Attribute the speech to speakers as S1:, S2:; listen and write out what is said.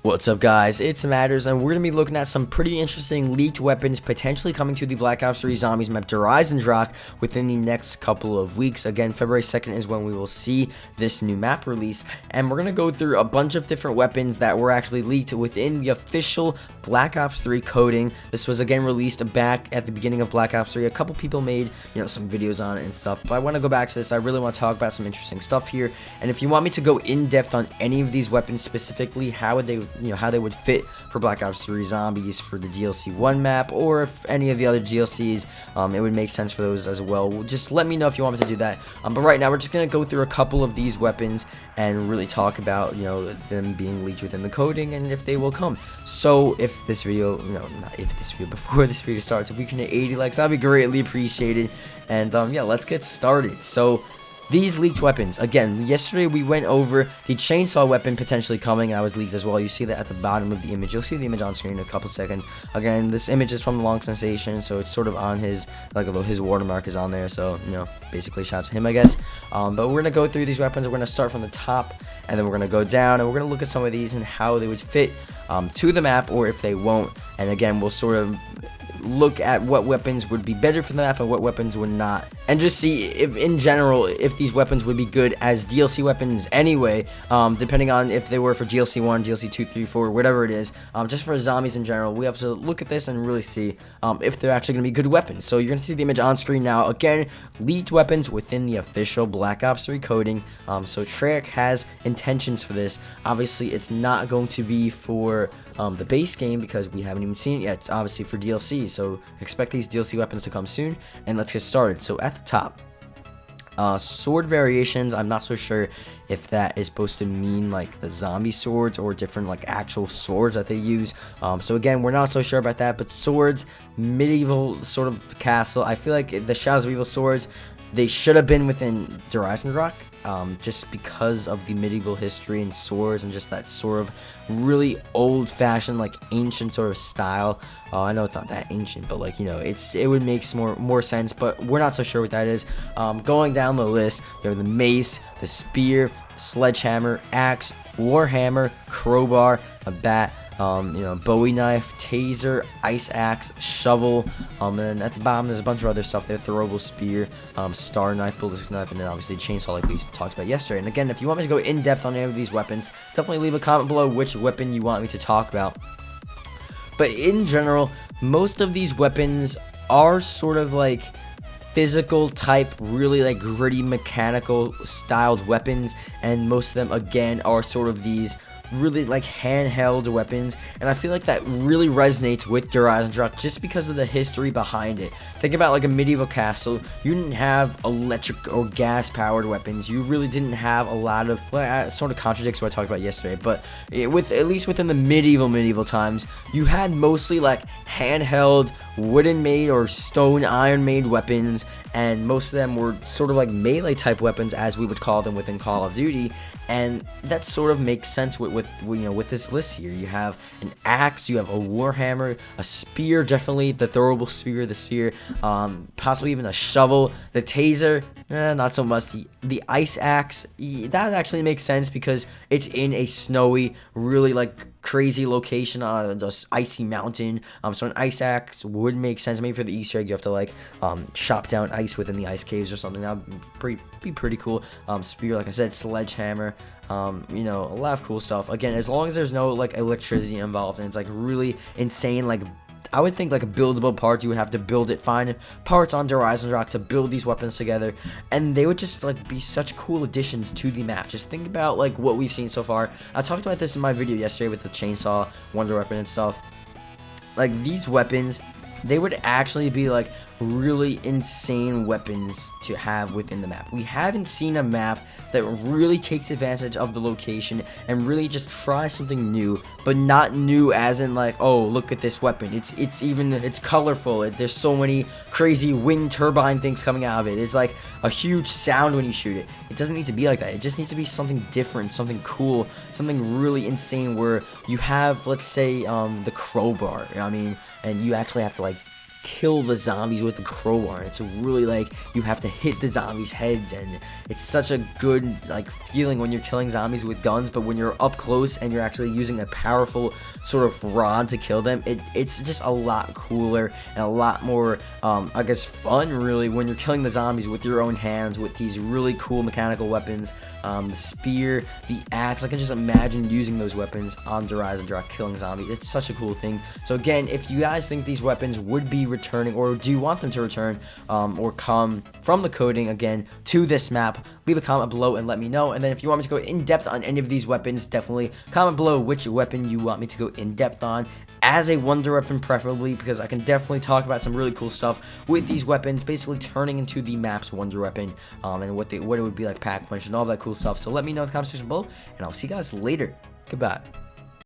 S1: What's up, guys? It's Matterz, and we're going to be looking at some pretty interesting leaked weapons potentially coming to the Black Ops 3 Zombies map Eisendrache within the next couple of weeks. Again, February 2nd is when we will see this new map release, and we're going to go through a bunch of different weapons that were actually leaked within the official Black Ops 3 coding. This was again released back at the beginning of Black Ops 3. A couple people made, some videos on it and stuff, but I want to go back to this. I really want to talk about some interesting stuff here, and if you want me to go in depth on any of these weapons specifically, how would they how they would fit for Black Ops 3 Zombies for the DLC 1 map, or if any of the other DLCs, it would make sense for those as well. Just let me know if you want me to do that. But right now, we're just going to go through a couple of these weapons and really talk about, them being leaked within the coding and if they will come. So, if this video, before this video starts, if we can hit 80 likes, that'd be greatly appreciated. And, yeah, let's get started. So, these leaked weapons, again, yesterday we went over the chainsaw weapon potentially coming. That was leaked as well. You see that at the bottom of the image. You'll see the image on screen in a couple seconds. Again, this image is from the Long Sensation, so it's sort of on his, his watermark is on there. So, basically shout out to him, I guess. But we're going to go through these weapons. We're going to start from the top, and then we're going to go down, and we're going to look at some of these and how they would fit to the map, or if they won't. And again, we'll sort of look at what weapons would be better for the map and what weapons would not, and just see if in general if these weapons would be good as DLC weapons anyway, depending on if they were for DLC 1, DLC 2, 3, 4, whatever it is. Just for zombies in general, we have to look at this and really see if they're actually going to be good weapons. So you're going to see the image on screen now. Again, leaked weapons within the official Black Ops 3 coding. So Treyarch has intentions for this. Obviously, it's not going to be for the base game because we haven't even seen it yet. It's obviously for DLC, so expect these DLC weapons to come soon, and let's get started. So at the top, sword variations. I'm not so sure if that is supposed to mean like the zombie swords or different like actual swords that they use. So again, we're not so sure about that, but swords, medieval sort of castle. I feel like the Shadows of Evil swords, they should have been within Eisendrache, just because of the medieval history and swords and just that sort of really old-fashioned, like ancient sort of style. I know it's not that ancient, but it would make more sense. But we're not so sure what that is. Going down the list, there are the mace, the spear, sledgehammer, axe, warhammer, crowbar, a bat, Bowie knife, taser, ice axe, shovel, and then at the bottom there's a bunch of other stuff there: throwable spear, star knife, ballistic knife, and then obviously chainsaw like we talked about yesterday. And again, if you want me to go in depth on any of these weapons, definitely leave a comment below which weapon you want me to talk about. But in general, most of these weapons are sort of like physical type, really like gritty mechanical styled weapons, and most of them again are sort of these really like handheld weapons, and I feel like that really resonates with Eisendrache just because of the history behind it. Think about like a medieval castle. You didn't have electric or gas powered weapons. You really didn't have a lot of, well, it sort of contradicts what I talked about yesterday, but with at least within the medieval times, you had mostly like handheld wooden made or stone iron made weapons, and most of them were sort of like melee type weapons, as we would call them within Call of Duty. And that sort of makes sense with this list here. You have an axe, you have a warhammer, a spear, definitely the throwable spear, the spear, possibly even a shovel, the taser, not so much. The ice axe, that actually makes sense because it's in a snowy, really like crazy location on this icy mountain. So an ice axe would make sense. Maybe for the Easter egg, you have to like chop down ice within the ice caves or something. That would be pretty cool. Spear, like I said, sledgehammer. A lot of cool stuff. Again, as long as there's no like electricity involved and it's like really insane, like I would think like a buildable parts, you would have to build it, find parts on Eisendrache to build these weapons together, and they would just like be such cool additions to the map. Just think about like what we've seen so far. I talked about this in my video yesterday with the chainsaw, wonder weapon and stuff. Like these weapons, they would actually be like really insane weapons to have within the map. We haven't seen a map that really takes advantage of the location and really just tries something new, but not new as in like, oh, look at this weapon. It's colorful. There's so many crazy wind turbine things coming out of it. It's like a huge sound when you shoot it. It doesn't need to be like that. It just needs to be something different, something cool, something really insane where you have, let's say, the crowbar, and you actually have to like kill the zombies with the crowbar. It's really like you have to hit the zombies' heads, and it's such a good like feeling when you're killing zombies with guns. But when you're up close and you're actually using a powerful sort of rod to kill them, it's just a lot cooler and a lot more I guess fun really when you're killing the zombies with your own hands with these really cool mechanical weapons. The spear, the axe, I can just imagine using those weapons on the Eisendrache killing zombies. It's such a cool thing. So again, if you guys think these weapons would be returning, or do you want them to return, or come from the coding again to this map, leave a comment below and let me know. And then if you want me to go in depth on any of these weapons, definitely comment below which weapon you want me to go in depth on as a wonder weapon preferably, because I can definitely talk about some really cool stuff with these weapons, basically turning into the map's wonder weapon, and what it would be like pack punch and all that cool stuff. So let me know in the comment section below, and I'll see you guys later. Goodbye.